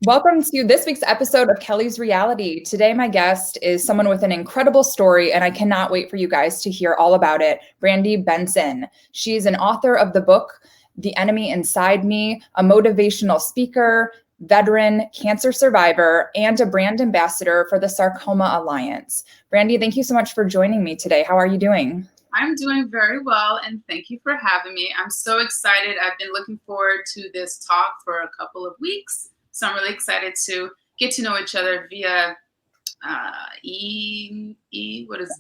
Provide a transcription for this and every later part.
Welcome to this week's episode of Kelly's Reality. Today, my guest is someone with an incredible story, and I cannot wait for you guys to hear all about it. Brandi Benson. She's an author of the book, The Enemy Inside Me, a motivational speaker, veteran, cancer survivor, and a brand ambassador for the Sarcoma Alliance. Brandi, thank you so much for joining me today. How are you doing? I'm doing very well, and thank you for having me. I'm so excited. I've been looking forward to this talk for a couple of weeks. So I'm really excited to get to know each other via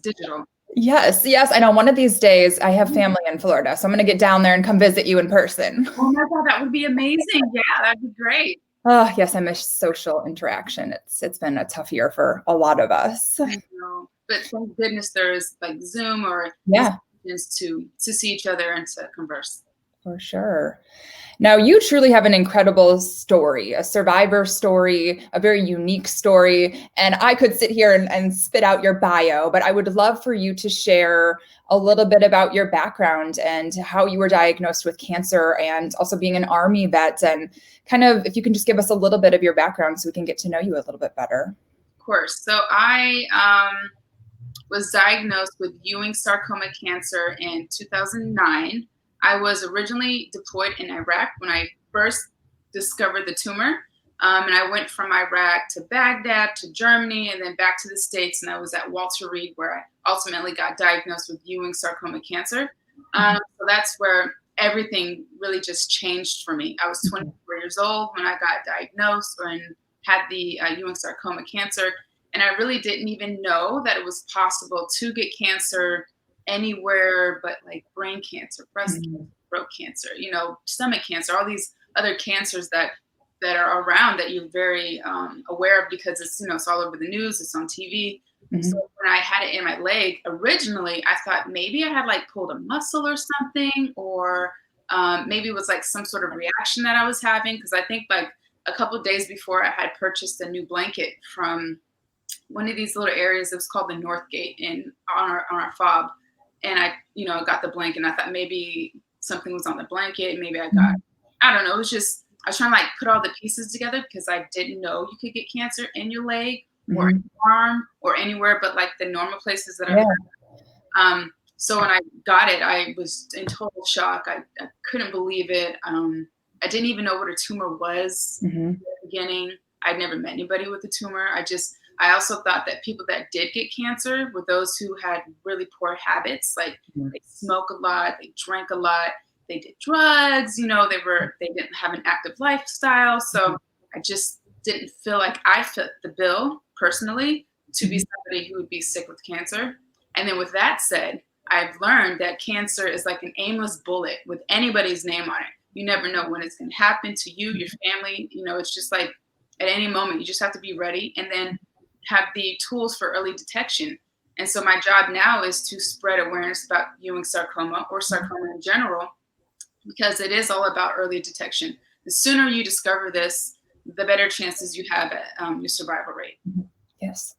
digital. Yes. I know one of these days I have family in Florida, so I'm going to get down there and come visit you in person. Oh my God, that would be amazing. Yeah, that'd be great. Oh, yes, I miss social interaction. It's been a tough year for a lot of us. I know, but thank goodness there's like Zoom or to see each other and to converse. For sure. Now, you truly have an incredible story, a survivor story, a very unique story. And I could sit here and spit out your bio, but I would love for you to share a little bit about your background and how you were diagnosed with cancer and also being an Army vet. And kind of, if you can just give us a little bit of your background so we can get to know you a little bit better. Of course. So I was diagnosed with Ewing Sarcoma cancer in 2009. I was originally deployed in Iraq when I first discovered the tumor. And I went from Iraq to Baghdad to Germany and then back to the States. And I was at Walter Reed where I ultimately got diagnosed with Ewing sarcoma cancer. So that's where everything really just changed for me. I was 24 years old when I got diagnosed and had the Ewing sarcoma cancer. And I really didn't even know that it was possible to get cancer anywhere but like brain cancer, breast cancer, throat cancer, stomach cancer, all these other cancers that are around that you're very aware of because it's, it's all over the news, it's on TV. So when I had it in my leg, originally I thought maybe I had like pulled a muscle or something, or maybe it was like some sort of reaction that I was having. Because I think like a couple of days before I had purchased a new blanket from one of these little areas. It was called the North Gate on our fob. And I, got the blanket and I thought maybe something was on the blanket. Maybe I don't know. It was just, I was trying to like put all the pieces together because I didn't know you could get cancer in your leg or in your arm or anywhere but like the normal places that are. So when I got it, I was in total shock. I couldn't believe it. I didn't even know what a tumor was in the beginning. I'd never met anybody with a tumor. I also thought that people that did get cancer were those who had really poor habits, like they smoke a lot, they drank a lot, they did drugs, they didn't have an active lifestyle. So I just didn't feel like I fit the bill personally to be somebody who would be sick with cancer. And then with that said, I've learned that cancer is like an aimless bullet with anybody's name on it. You never know when it's going to happen to you, your family. It's just like at any moment, you just have to be ready. And then have the tools for early detection. And so my job now is to spread awareness about Ewing sarcoma or sarcoma in general, because it is all about early detection. The sooner you discover this, the better chances you have at your survival rate. Yes.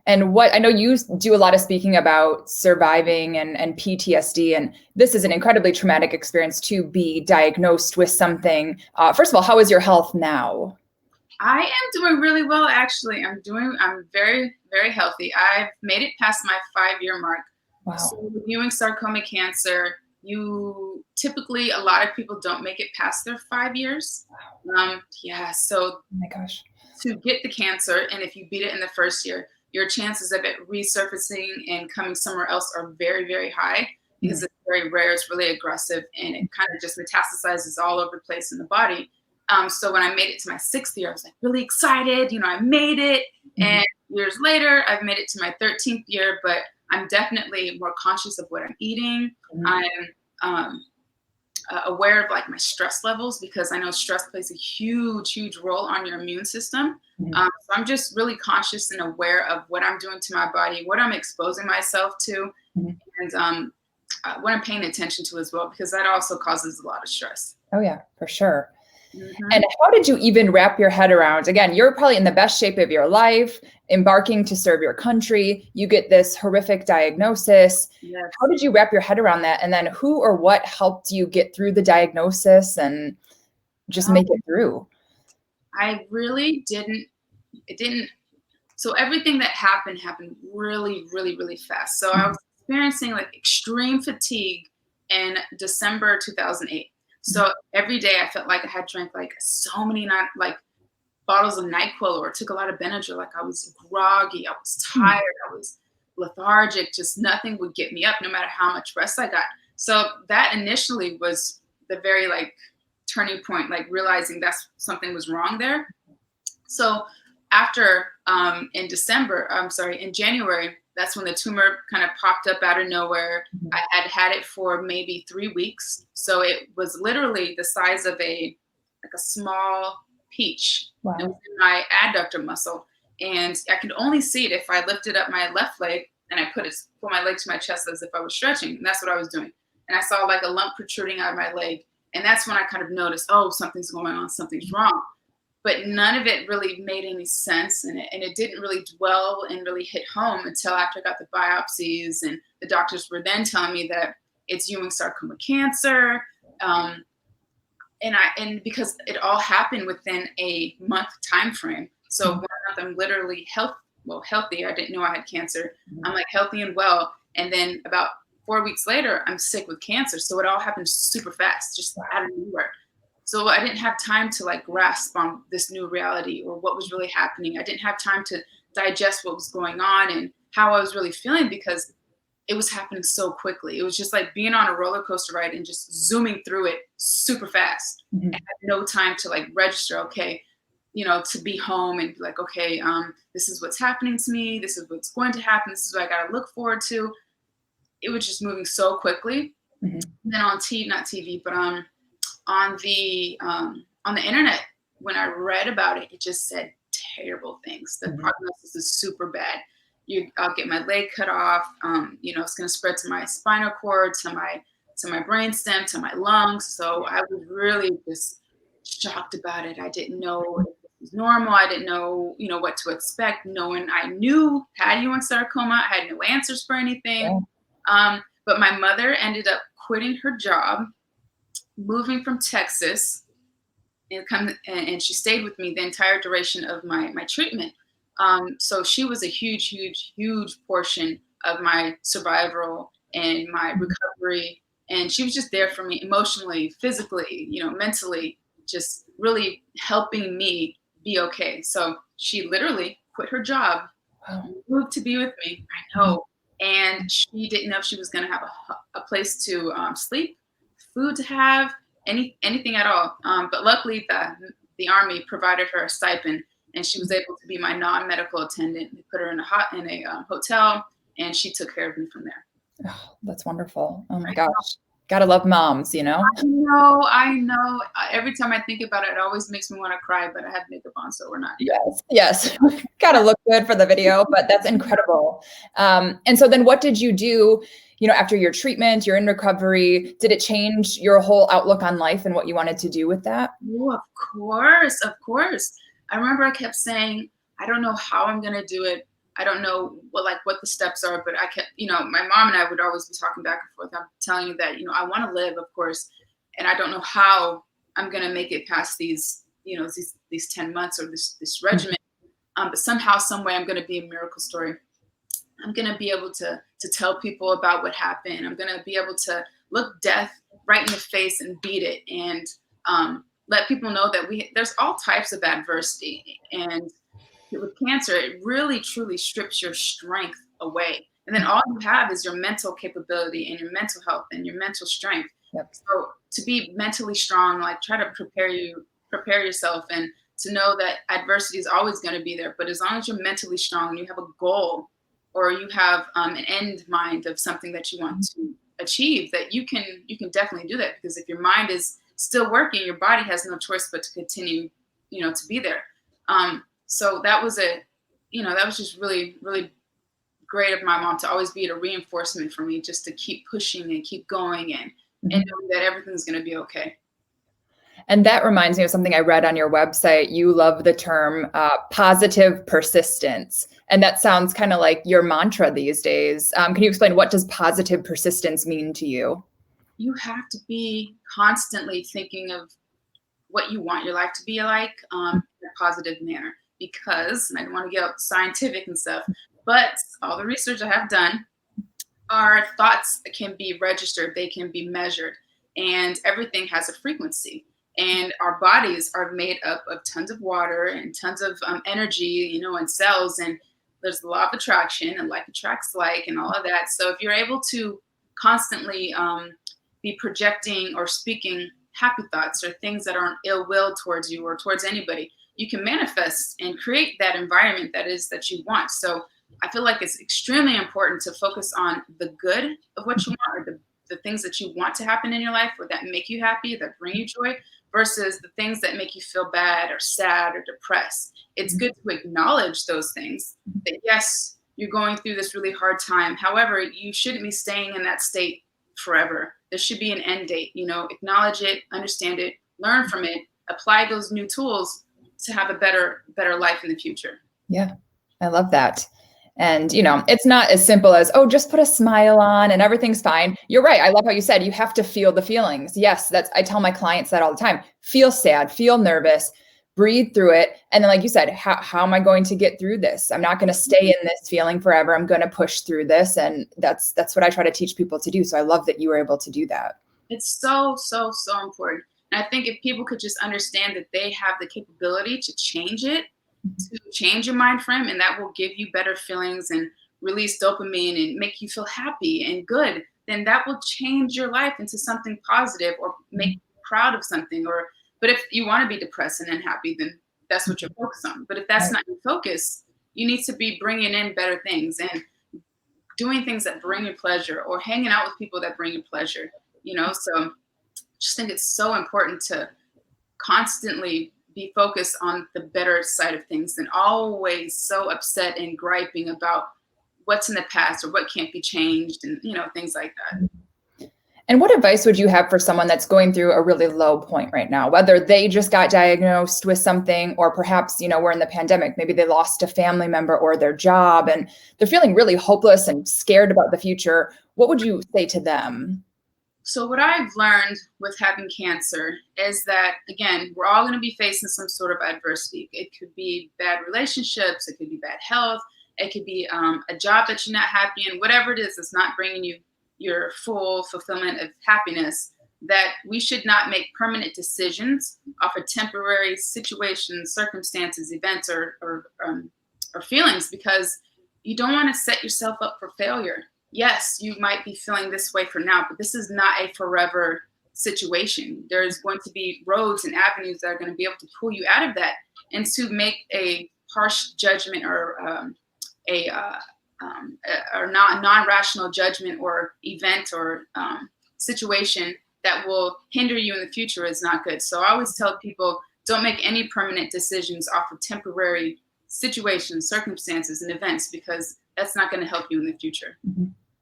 And what I know you do a lot of speaking about surviving and PTSD, and this is an incredibly traumatic experience to be diagnosed with something. First of all, how is your health now? I am doing really well, actually. I'm very, very healthy. I've made it past my 5-year mark. Wow. So with Ewing sarcoma cancer, typically a lot of people don't make it past their 5 years. Wow. So oh my gosh, to get the cancer, and if you beat it in the first year, your chances of it resurfacing and coming somewhere else are very, very high because it's very rare. It's really aggressive, and it kind of just metastasizes all over the place in the body. So when I made it to my 6th year, I was like really excited, I made it. And years later, I've made it to my 13th year, but I'm definitely more conscious of what I'm eating. I'm aware of like my stress levels because I know stress plays a huge, huge role on your immune system. So I'm just really conscious and aware of what I'm doing to my body, what I'm exposing myself to, and what I'm paying attention to as well, because that also causes a lot of stress. Oh yeah, for sure. And how did you even wrap your head around, again, you're probably in the best shape of your life, embarking to serve your country, you get this horrific diagnosis. Yes. How did you wrap your head around that? And then who or what helped you get through the diagnosis and just make it through? I really didn't. So everything that happened really, really, really fast. So I was experiencing like extreme fatigue in December 2008. So every day I felt like I had drank like so many like bottles of NyQuil or took a lot of Benadryl. Like I was groggy, I was tired, I was lethargic. Just nothing would get me up, no matter how much rest I got. So that initially was the very like turning point, like realizing that's something was wrong there. So after in January, that's when the tumor kind of popped up out of nowhere. I had it for maybe 3 weeks. So it was literally the size of a small peach. Wow. It was in my adductor muscle. And I could only see it if I lifted up my left leg and I put my leg to my chest as if I was stretching. And that's what I was doing. And I saw like a lump protruding out of my leg. And that's when I kind of noticed, oh, something's going on, something's wrong. But none of it really made any sense. And it didn't really dwell and really hit home until after I got the biopsies. And the doctors were then telling me that it's Ewing sarcoma cancer. And because it all happened within a month time frame. So 1 month I'm literally healthy. I didn't know I had cancer. I'm like healthy and well. And then about 4 weeks later, I'm sick with cancer. So it all happened super fast, just out of nowhere. So I didn't have time to like grasp on this new reality or what was really happening. I didn't have time to digest what was going on and how I was really feeling because it was happening so quickly. It was just like being on a roller coaster ride and just zooming through it super fast. I had no time to like register, okay, to be home and be like, okay, this is what's happening to me. This is what's going to happen. This is what I got to look forward to. It was just moving so quickly. And then on not TV, but on the internet, when I read about it, it just said terrible things. The prognosis is super bad. I'll get my leg cut off. It's going to spread to my spinal cord, to my brain stem, to my lungs. So I was really just shocked about it. I didn't know if it was normal. I didn't know, what to expect. No one I knew had Ewing sarcoma. I had no answers for anything. But my mother ended up quitting her job, moving from Texas, and she stayed with me the entire duration of my treatment. So she was a huge, huge, huge portion of my survival and my recovery. And she was just there for me emotionally, physically, mentally, just really helping me be okay. So she literally quit her job, moved to be with me. I know. And she didn't know if she was going to have a place to sleep, food to have, anything at all. But luckily the Army provided her a stipend and she was able to be my non-medical attendant. They put her in a hotel and she took care of me from there. Oh, that's wonderful. Oh my gosh. Gotta love moms, I know. Every time I think about it, it always makes me want to cry, but I had makeup on, so we're not. Yes. Gotta look good for the video, but that's incredible. And so then what did you do, after your treatment, you're in recovery? Did it change your whole outlook on life and what you wanted to do with that? Oh, of course. I remember I kept saying, I don't know how I'm going to do it. I don't know what the steps are, but I kept, my mom and I would always be talking back and forth. I'm telling you that, I want to live, of course, and I don't know how I'm going to make it past these 10 months or this regimen. But somehow, some way, I'm going to be a miracle story. I'm going to be able to tell people about what happened. I'm going to be able to look death right in the face and beat it, and let people know that there's all types of adversity. And with cancer, it really, truly strips your strength away. And then all you have is your mental capability and your mental health and your mental strength. So to be mentally strong, try to prepare yourself and to know that adversity is always going to be there. But as long as you're mentally strong and you have a goal or you have an end mind of something that you want to achieve, that you can definitely do that. Because if your mind is still working, your body has no choice but to continue, to be there. So that was just really, really great of my mom to always be a reinforcement for me, just to keep pushing and keep going and knowing that everything's going to be okay. And that reminds me of something I read on your website. You love the term positive persistence. And that sounds kind of like your mantra these days. Can you explain, what does positive persistence mean to you? You have to be constantly thinking of what you want your life to be like in a positive manner. Because, and I don't want to get scientific and stuff, but all the research I have done, our thoughts can be registered, they can be measured, and everything has a frequency. And our bodies are made up of tons of water and tons of energy, and cells. And there's the law of attraction, and like attracts like, and all of that. So if you're able to constantly be projecting or speaking happy thoughts or things that aren't ill will towards you or towards anybody, you can manifest and create that environment that you want. So I feel like it's extremely important to focus on the good of what you want, or the things that you want to happen in your life, or that make you happy, that bring you joy, versus the things that make you feel bad or sad or depressed. It's good to acknowledge those things, that yes, you're going through this really hard time. However, you shouldn't be staying in that state forever. There should be an end date. Acknowledge it, understand it, learn from it, apply those new tools to have a better life in the future. Yeah, I love that. And, it's not as simple as, oh, just put a smile on and everything's fine. You're right. I love how you said you have to feel the feelings. Yes, I tell my clients that all the time. Feel sad, feel nervous, breathe through it. And then, like you said, how am I going to get through this? I'm not going to stay in this feeling forever. I'm going to push through this. And that's what I try to teach people to do. So I love that you were able to do that. It's so, so, so important. And I think if people could just understand that they have the capability to change it, to change your mind frame, and that will give you better feelings and release dopamine and make you feel happy and good, then that will change your life into something positive, or make you proud of something. But if you want to be depressed and unhappy, then that's what you're focused on. But if that's not your focus, you need to be bringing in better things and doing things that bring you pleasure, or hanging out with people that bring you pleasure. So I just think it's so important to constantly be focused on the better side of things, than always so upset and griping about what's in the past or what can't be changed, and things like that. And what advice would you have for someone that's going through a really low point right now, whether they just got diagnosed with something, or perhaps, we're in the pandemic, maybe they lost a family member or their job and they're feeling really hopeless and scared about the future? What would you say to them? So what I've learned with having cancer is that, again, we're all going to be facing some sort of adversity. It could be bad relationships. It could be bad health. It could be a job that you're not happy in. Whatever it is that's not bringing you your full fulfillment of happiness, that we should not make permanent decisions off of temporary situations, circumstances, events, or feelings, because you don't want to set yourself up for failure. Yes, you might be feeling this way for now, but this is not a forever situation. There's going to be roads and avenues that are going to be able to pull you out of that. And to make a harsh judgment, or non-rational judgment or event or situation that will hinder you in the future is not good. So I always tell people, don't make any permanent decisions off of temporary situations, circumstances, and events, because that's not going to help you in the future.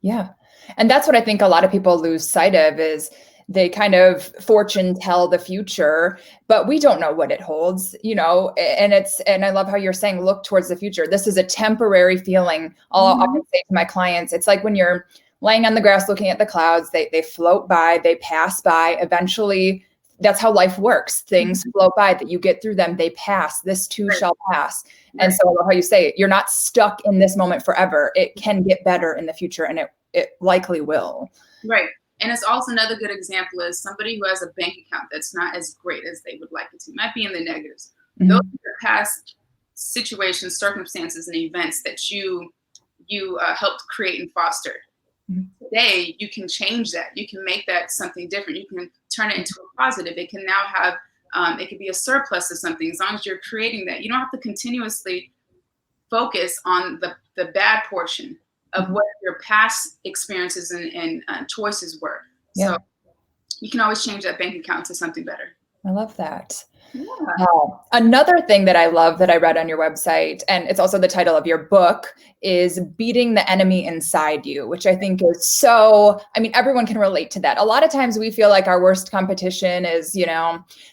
Yeah. And that's what I think a lot of people lose sight of, is they kind of fortune tell the future, but we don't know what it holds, and I love how you're saying, look towards the future. This is a temporary feeling. I'll often say to my clients, it's like when you're laying on the grass, looking at the clouds, they float by, they pass by. Eventually, that's how life works. Things float by, that you get through them, they pass. This too shall pass. And so I love how you say it. You're not stuck in this moment forever. It can get better in the future, and it likely will. Right. And it's also another good example is somebody who has a bank account that's not as great as they would like it to, might be in the negatives. Those are past situations, circumstances, and events that you helped create and foster. Today, you can change that. You can make that something different. You can turn it into a positive. It can now have, it could be a surplus of something, as long as you're creating that. You don't have to continuously focus on the bad portion of what your past experiences and choices were. Yeah. So you can always change that bank account to something better. I love that. Yeah. Another thing that I love that I read on your website, and it's also the title of your book, is Beating the Enemy Inside You, which I think is so, everyone can relate to that. A lot of times we feel like our worst competition is,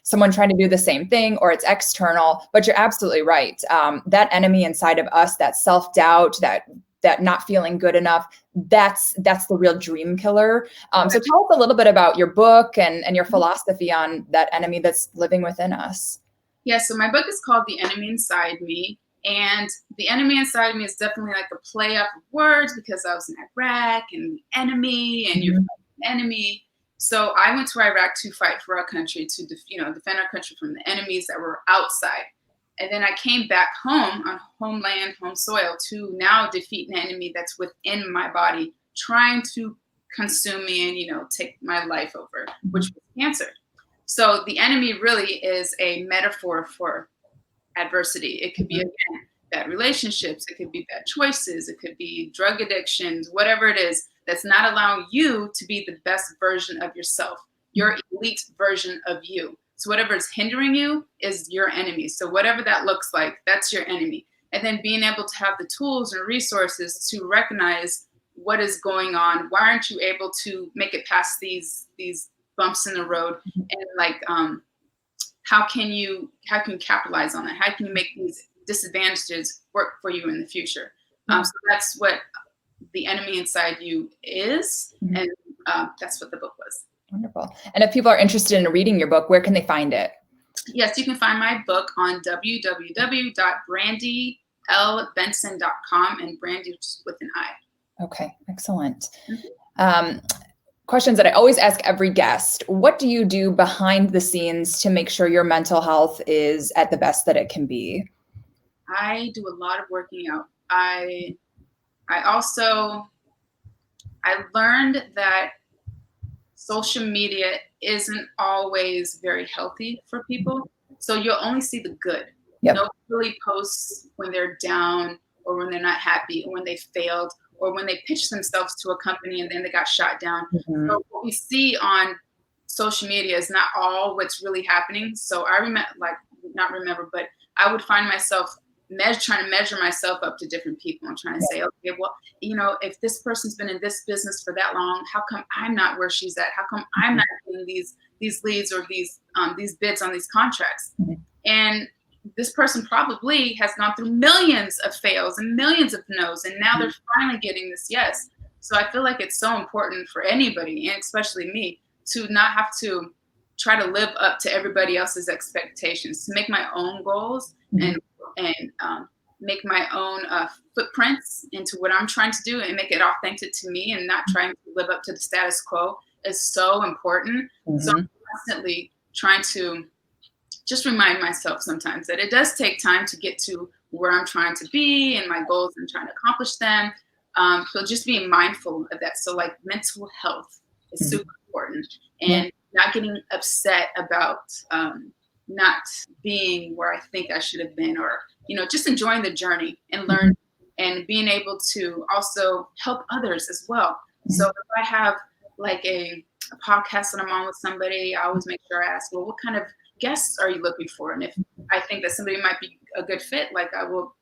someone trying to do the same thing, or it's external, but you're absolutely right. That enemy inside of us, that self-doubt, that that not feeling good enough, that's the real dream killer. So tell us a little bit about your book and your philosophy on that enemy that's living within us. Yeah, so my book is called The Enemy Inside Me. And the enemy inside me is definitely like a play up of words, because I was in Iraq and the enemy and you're the enemy. So I went to Iraq to fight for our country, to defend our country from the enemies that were outside. And then I came back home on homeland, home soil, to now defeat an enemy that's within my body, trying to consume me and, take my life over, which was cancer. So the enemy really is a metaphor for adversity. It could be, again, bad relationships. It could be bad choices. It could be drug addictions, whatever it is that's not allowing you to be the best version of yourself, your elite version of you. So whatever is hindering you is your enemy. So whatever that looks like, that's your enemy. And then being able to have the tools and resources to recognize what is going on. Why aren't you able to make it past these bumps in the road? And how can you capitalize on that? How can you make these disadvantages work for you in the future? So that's what The Enemy Inside You is. And that's what the book was. Wonderful. And if people are interested in reading your book, where can they find it? Yes, you can find my book on www.brandilbenson.com, and Brandi with an I. Okay, excellent. Questions that I always ask every guest. What do you do behind the scenes to make sure your mental health is at the best that it can be? I do a lot of working out. I learned that social media isn't always very healthy for people. So you'll only see the good. Nobody really posts when they're down, or when they're not happy, or when they failed, or when they pitched themselves to a company and then they got shot down. So what we see on social media is not all what's really happening. So I but I would find myself trying to measure myself up to different people and trying to say, okay, well, if this person's been in this business for that long, how come I'm not where she's at? How come I'm not getting these leads or these bids on these contracts? And this person probably has gone through millions of fails and millions of no's, and now they're finally getting this yes. So I feel like it's so important for anybody, and especially me, to not have to try to live up to everybody else's expectations, to make my own goals and make my own footprints into what I'm trying to do, and make it authentic to me, and not trying to live up to the status quo is so important. So I'm constantly trying to just remind myself sometimes that it does take time to get to where I'm trying to be and my goals and trying to accomplish them. So just being mindful of that. So like mental health is super important, and not getting upset about not being where I think I should have been, or, just enjoying the journey and learn, and being able to also help others as well. So if I have like a podcast that I'm on with somebody, I always make sure I ask, well, what kind of guests are you looking for? And if I think that somebody might be a good fit, like I will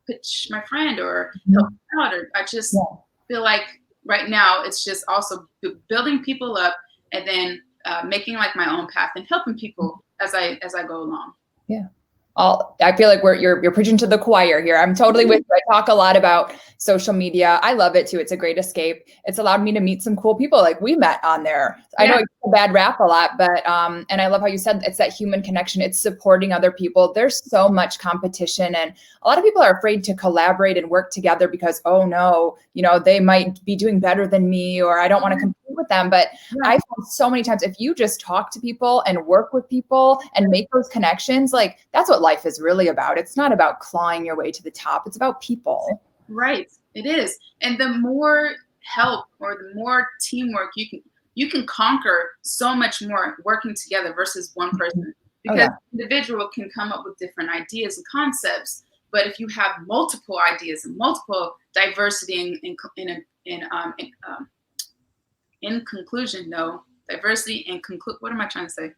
pitch my friend or help them out. Or I just feel like right now it's just also building people up, and then making like my own path and helping people as I go along. Yeah. I feel like you're preaching to the choir here. I'm totally with you. I talk a lot about social media. I love it too. It's a great escape. It's allowed me to meet some cool people like we met on there. I know it's a bad rap a lot, but and I love how you said it's that human connection. It's supporting other people. There's so much competition, and a lot of people are afraid to collaborate and work together because, oh no, they might be doing better than me, or I don't want to compete with them. But I found so many times, if you just talk to people and work with people and make those connections, like that's what life is really about. It's not about clawing your way to the top. It's about people. Right. It is. And the more help or the more teamwork you can conquer so much more working together versus one person, because individual can come up with different ideas and concepts. But if you have multiple ideas and multiple diversity what am I trying to say?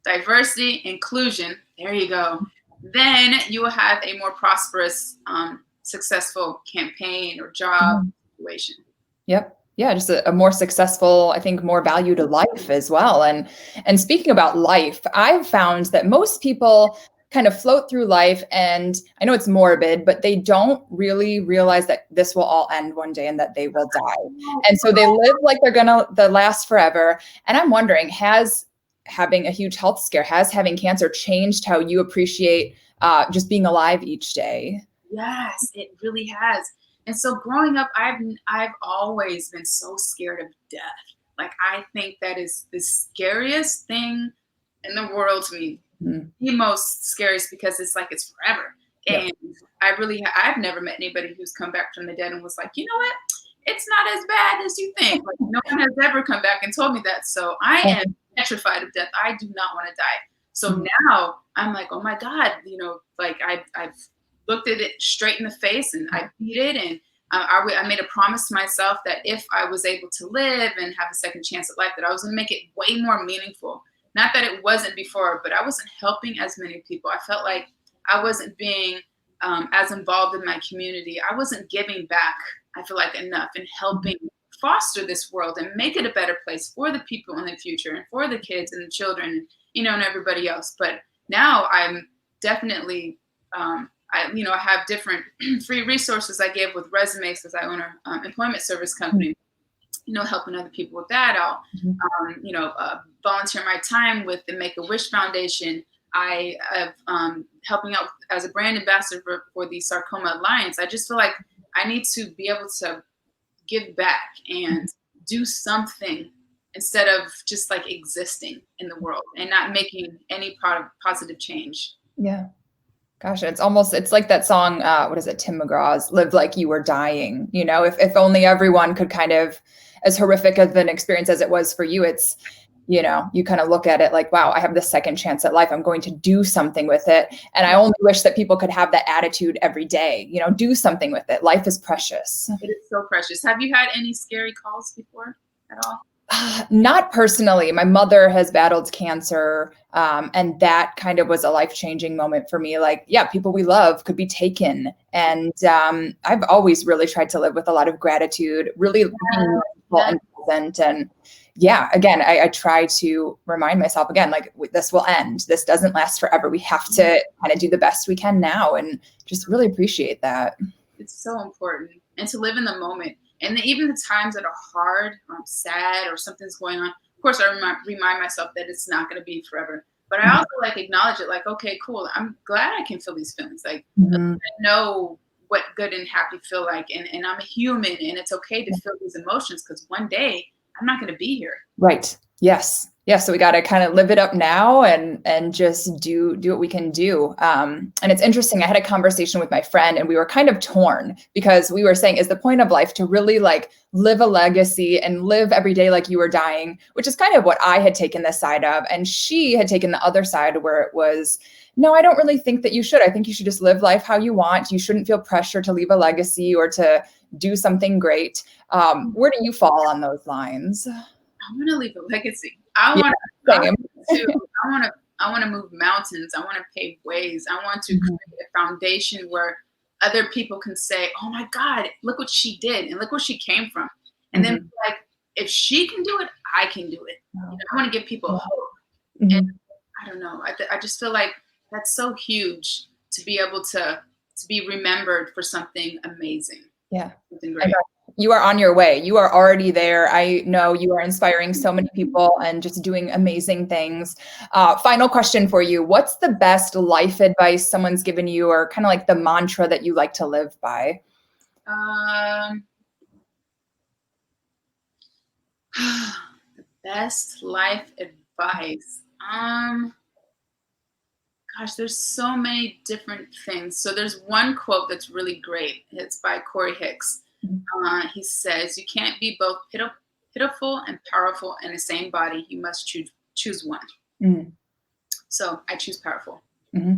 Diversity, inclusion. There you go. Then you will have a more prosperous, successful campaign or job situation. Yep. Yeah, just a more successful, I think, more value to life as well. And speaking about life, I've found that most people kind of float through life. And I know it's morbid, but they don't really realize that this will all end one day and that they will die. And so they live like they're gonna last forever. And I'm wondering, has having a huge health scare, has having cancer changed how you appreciate just being alive each day? Yes, it really has. And so growing up, I've always been so scared of death. Like I think that is the scariest thing in the world to me. Mm. The most scariest because it's like it's forever. Yeah. And I've never met anybody who's come back from the dead and was like, you know what? It's not as bad as you think. Like no one has ever come back and told me that. So I am petrified of death. I do not want to die. So now I'm like, oh my God, like I've looked at it straight in the face and I beat it. And I made a promise to myself that if I was able to live and have a second chance at life, that I was going to make it way more meaningful. Not that it wasn't before, but I wasn't helping as many people. I felt like I wasn't being as involved in my community. I wasn't giving back, I feel like, enough and helping foster this world and make it a better place for the people in the future and for the kids and the children, and everybody else. But now I'm definitely, I have different free resources I give with resumes because I own an employment service company. Helping other people with that. I'll, volunteer my time with the Make-A-Wish Foundation. I have helping out as a brand ambassador for the Sarcoma Alliance. I just feel like I need to be able to give back and do something instead of just like existing in the world and not making any positive change. Yeah. Gosh, it's like that song, what is it, Tim McGraw's Live Like You Were Dying. If only everyone could kind of, as horrific of an experience as it was for you, it's, you kind of look at it like, wow, I have this second chance at life. I'm going to do something with it. And I only wish that people could have that attitude every day, do something with it. Life is precious. It is so precious. Have you had any scary calls before at all? Not personally. My mother has battled cancer, and that kind of was a life-changing moment for me. Like, yeah, people we love could be taken. And I've always really tried to live with a lot of gratitude, really being mindful and present. And yeah, again, I try to remind myself again, like this will end. This doesn't last forever. We have to kind of do the best we can now and just really appreciate that. It's so important. And to live in the moment. And even the times that are hard or I'm sad or something's going on, of course, I remind myself that it's not going to be forever. But I also acknowledge it like, okay, cool. I'm glad I can feel these feelings. Like I know what good and happy feel like. And I'm a human and it's okay to feel these emotions because one day I'm not going to be here. Right. Yes. Yeah. So we got to kind of live it up now and just do what we can do. And it's interesting. I had a conversation with my friend and we were kind of torn because we were saying, is the point of life to really live a legacy and live every day like you were dying, which is kind of what I had taken this side of. And she had taken the other side where it was, no, I don't really think that you should. I think you should just live life how you want. You shouldn't feel pressure to leave a legacy or to do something great. Where do you fall on those lines? I want to leave a legacy. I want to move mountains. I want to pave ways. I want to create a foundation where other people can say, oh my God, look what she did and look where she came from. And then if she can do it, I can do it. I want to give people hope. And I don't know. I just feel like that's so huge to be able to be remembered for something amazing. Yeah. Something great. You are on your way. You are already there. I know you are inspiring so many people and just doing amazing things. Final question for you. What's the best life advice someone's given you or kind of like the mantra that you like to live by? The best life advice. Gosh, there's so many different things. So there's one quote that's really great. It's by Corey Hicks. He says, you can't be both pitiful and powerful in the same body. You must choose one. So I choose powerful. I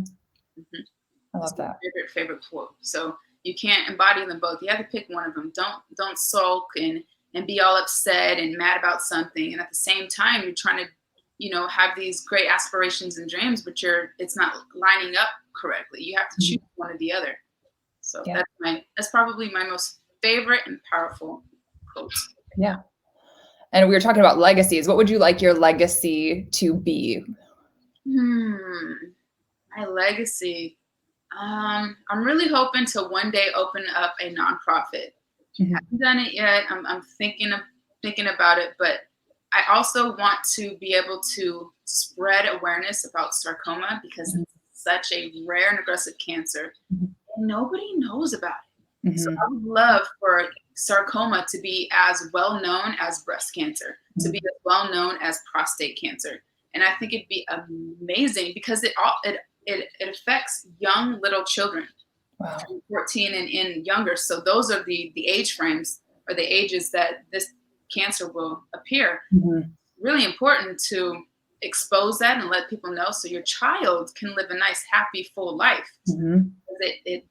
love that. Favorite quote. So you can't embody them both. You have to pick one of them. Don't sulk and be all upset and mad about something. And at the same time, you're trying to, have these great aspirations and dreams, but it's not lining up correctly. You have to choose one or the other. So that's probably my most favorite and powerful quote. Yeah. And we were talking about legacies. What would you like your legacy to be? I My legacy. I'm really hoping to one day open up a nonprofit. Haven't done it yet. I'm thinking about it, but I also want to be able to spread awareness about sarcoma because it's such a rare and aggressive cancer. And nobody knows about it. So I would love for sarcoma to be as well known as breast cancer, to be as well known as prostate cancer. And I think it'd be amazing because it affects young little children. Wow. 14 and younger. So those are the age frames or the ages that this cancer will appear. Really important to expose that and let people know so your child can live a nice, happy, full life. It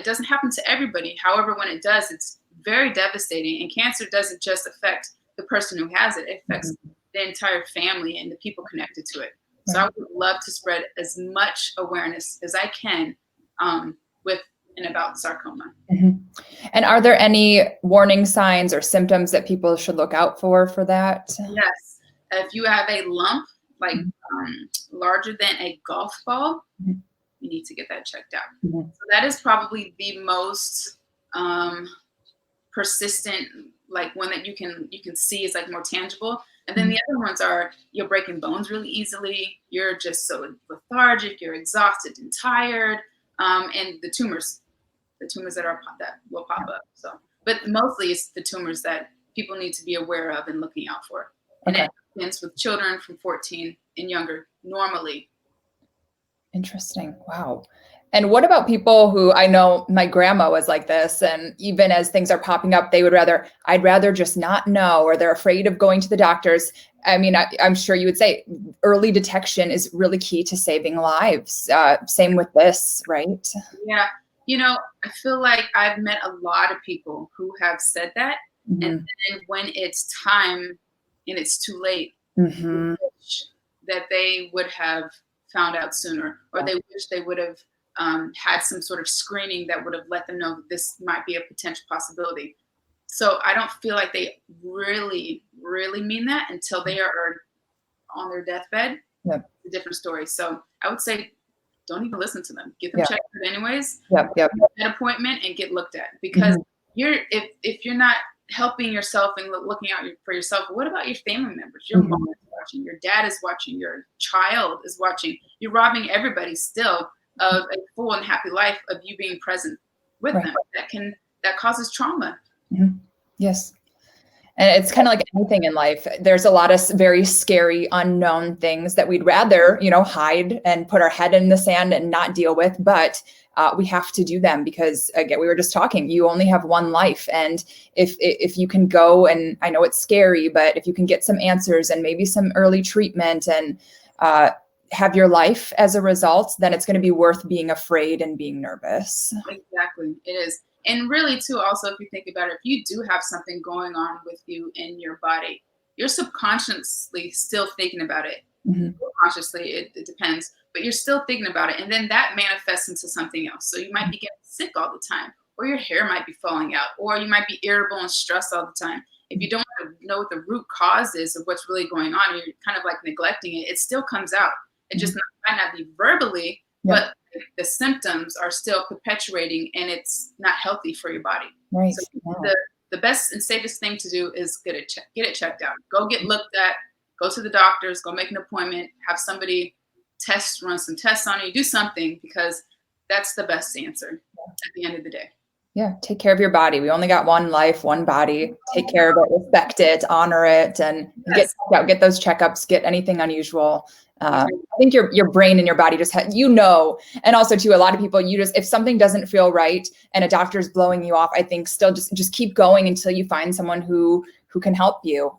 doesn't happen to everybody. However, when it does, it's very devastating. And cancer doesn't just affect the person who has it. It affects the entire family and the people connected to it. So I would love to spread as much awareness as I can with and about sarcoma. And are there any warning signs or symptoms that people should look out for that? Yes. If you have a lump like larger than a golf ball, you need to get that checked out. So that is probably the most persistent, like one that you can see is like more tangible. And then the other ones are you're breaking bones really easily. You're just so lethargic. You're exhausted and tired. And the tumors that will pop up. So, but mostly it's the tumors that people need to be aware of and looking out for. And it happens with children from 14 and younger normally. Interesting. Wow. And what about people who, I know my grandma was like this, and even as things are popping up, I'd rather just not know, or they're afraid of going to the doctors. I mean, I'm sure you would say early detection is really key to saving lives. Same with this, right? Yeah. I feel like I've met a lot of people who have said that. And then when it's time and it's too late, that they would have found out sooner, or they wish they would have had some sort of screening that would have let them know that this might be a potential possibility. So I don't feel like they really, really mean that until they are on their deathbed. It's a different story. So I would say, don't even listen to them. Get them checked out anyways. Get an appointment and get looked at, because if you're not helping yourself and looking out for yourself, what about your family members? Your mom is watching, your dad is watching, your child is watching. You're robbing everybody still of a full and happy life of you being present with them. That causes trauma. Yes. And it's kind of like anything in life. There's a lot of very scary, unknown things that we'd rather, hide and put our head in the sand and not deal with. But we have to do them because, again, we were just talking, you only have one life. And if you can go, and I know it's scary, but if you can get some answers and maybe some early treatment and have your life as a result, then it's going to be worth being afraid and being nervous. Exactly. It is. And really, too, also, if you think about it, if you do have something going on with you in your body, you're subconsciously still thinking about it. Consciously, it depends, but you're still thinking about it. And then that manifests into something else. So you might be getting sick all the time, or your hair might be falling out, or you might be irritable and stressed all the time. If you don't know what the root cause is of what's really going on, and you're kind of like neglecting it, it still comes out. It just might not be verbally, but the symptoms are still perpetuating, and it's not healthy for your body. Right. So the best and safest thing to do is get it checked out. Go get looked at. Go to the doctors. Go make an appointment. Have somebody run some tests on you. Do something, because that's the best answer at the end of the day. Yeah, take care of your body. We only got one life, one body. Take care of it, respect it, honor it, and get those checkups. Get anything unusual. I think your brain and your body just and also too, a lot of people, if something doesn't feel right and a doctor's blowing you off, I think still just keep going until you find someone who can help you.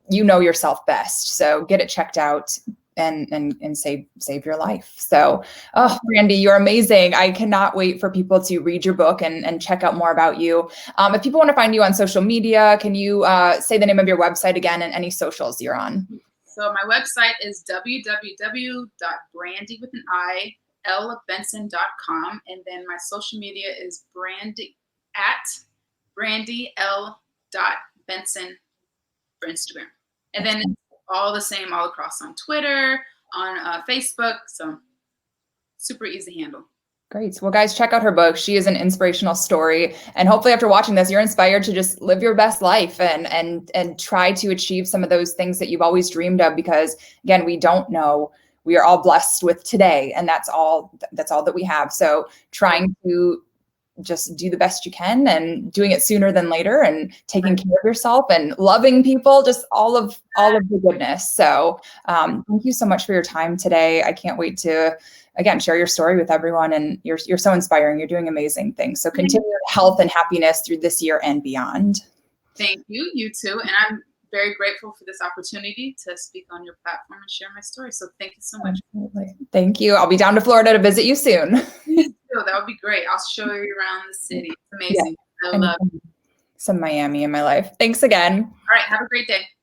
You know yourself best, so get it checked out and save your life. So, Brandi, you're amazing. I cannot wait for people to read your book and check out more about you. If people want to find you on social media, can you say the name of your website again and any socials you're on? So my website is www.brandilbenson.com, and then my social media is brandil.benson for Instagram. And then it's all the same all across on Twitter, on Facebook. So super easy to handle. Great. Well, guys, check out her book. She is an inspirational story. And hopefully after watching this, you're inspired to just live your best life and try to achieve some of those things that you've always dreamed of, because again, we don't know. We are all blessed with today, and that's all that we have. So trying to just do the best you can and doing it sooner than later, and taking care of yourself and loving people, just all of the goodness. So thank you so much for your time today. I can't wait to, again, share your story with everyone, and you're so inspiring. You're doing amazing things. So continue health and happiness through this year and beyond. Thank you. You too. And I'm very grateful for this opportunity to speak on your platform and share my story. So thank you so much. Absolutely. Thank you. I'll be down to Florida to visit you soon. That would be great. I'll show you around the city. It's amazing. Yeah. I love some Miami in my life. Thanks again. All right. Have a great day.